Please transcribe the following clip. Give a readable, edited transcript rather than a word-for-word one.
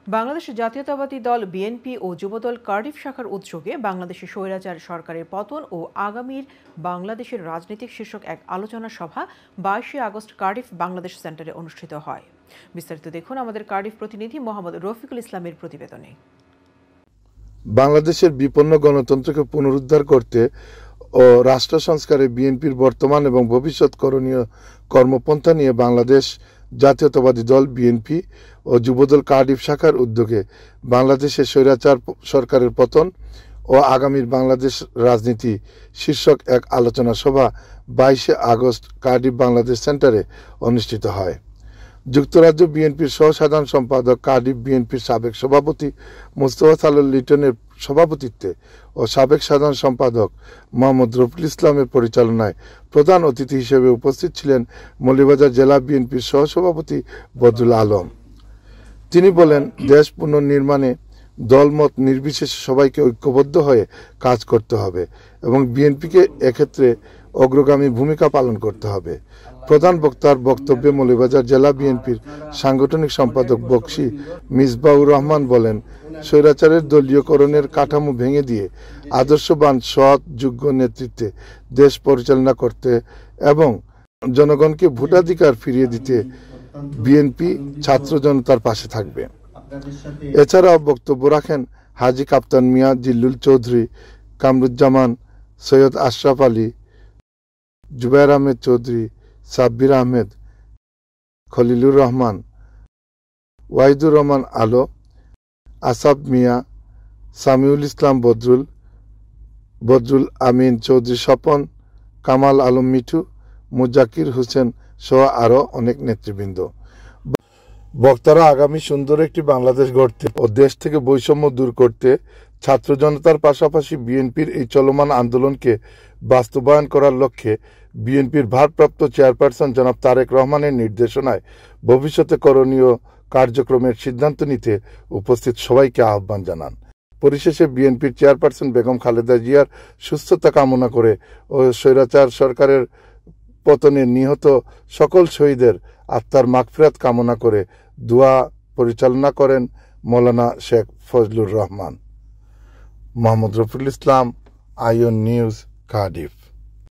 বাংলাদেশ জাতীয়তাবাদী দল বিএনপি ও যুবদল কার্ডিফ শাখার উদ্যোগে বাংলাদেশের স্বৈরাচার সরকারের পতন ও আগামীর বাংলাদেশের রাজনৈতিক শীর্ষক এক আলোচনা সভা 22শে আগস্ট কার্ডিফ বাংলাদেশ সেন্টারে অনুষ্ঠিত হয়। বিস্তারিত দেখুন আমাদের কার্ডিফ প্রতিনিধি মোহাম্মদ রফিকুল ইসলামের প্রতিবেদনে। বাংলাদেশের বিপন্ন গণতন্ত্রকে পুনরুদ্ধার করতে ও রাষ্ট্র সংস্কারে বিএনপির বর্তমান এবং ভবিষ্যৎ করণীয় কর্মপন্থা নিয়ে বাংলাদেশ জাতীয়তাবাদী দল বিএনপি ও যুবদল কার্ডিফ শাখার উদ্যোগে বাংলাদেশের স্বৈরাচার সরকারের পতন ও আগামীর বাংলাদেশ রাজনীতি শীর্ষক এক আলোচনা সভা 22শে আগস্ট কার্ডিফ বাংলাদেশ সেন্টারে অনুষ্ঠিত হয়। যুক্তরাজ্য বিএনপির সহ সাধারণ সম্পাদক কার্ডিফ বিএনপির সাবেক সভাপতি মোস্তফা সালেহ লিটনের সভাপতিত্বে ও সাবেক সাধারণ সম্পাদক মোহাম্মদ রফিকুল ইসলামের পরিচালনায় প্রধান অতিথি হিসেবে উপস্থিত ছিলেন মৌলভীবাজার জেলা বিএনপির সহসভাপতি বদরুল আলম। তিনি বলেন, দেশ পুনর্নির্মাণে দলমত নির্বিশেষে সবাইকে ঐক্যবদ্ধ হয়ে কাজ করতে হবে এবং বিএনপিকে এক্ষেত্রে অগ্রগামী ভূমিকা পালন করতে হবে। প্রধান বক্তার বক্তব্যে মৌলভীবাজার জেলা বিএনপির সাংগঠনিক সম্পাদক বকশী মিসবাউর রহমান বলেন, স্বৈরাচারের দলীয়করণের কাঠামো ভেঙে দিয়ে আদর্শবান সৎ যোগ্য নেতৃত্বে দেশ পরিচালনা করতে এবং জনগণকে ভোটাধিকার ফিরিয়ে দিতে বিএনপি ছাত্র জনতার পাশে থাকবে। এছাড়াও বক্তব্য রাখেন হাজী কাপ্তান মিয়া, জিল্লুল চৌধুরী, কামরুজ্জামান, সৈয়দ আশরাফ আলী, জুবায়ের আহমেদ চৌধুরী, সাব্বির আহমেদ, খলিলুর রহমান, ওয়াহিদুর রহমান আলো, আসাব মিয়া, সামিউল ইসলাম বদরুল আমিন চৌধুরী স্বপন, কামাল আলম মিঠু, মুজাকির হোসেন সহ আরো অনেক নেতৃবৃন্দ। বক্তারা আগামী সুন্দর একটি বাংলাদেশ গড়তে ও দেশ থেকে বৈষম্য দূর করতে ছাত্র জনতার পাশাপাশি বিএনপির এই চলমান আন্দোলনকে বাস্তবায়ন করার লক্ষ্যে বিএনপির ভারপ্রাপ্ত চেয়ারপারসন জনাব তারেক রহমানের নির্দেশনায় ভবিষ্যতে করণীয় কার্যক্রমের সিদ্ধান্ত নিতে উপস্থিত সবাইকে আহ্বান জানান। পরিশেষে বিএনপির চেয়ারপারসন বেগম খালেদা জিয়ার সুস্থতা কামনা করে ও স্বৈরাচার সরকারের পতনে নিহত সকল শহীদের আত্মার মাগফিরাত কামনা করে দোয়া পরিচালনা করেন মৌলানা শেখ ফজলুর রহমান। Mohammad Rafiqul Islam, আইওন news, Cardiff.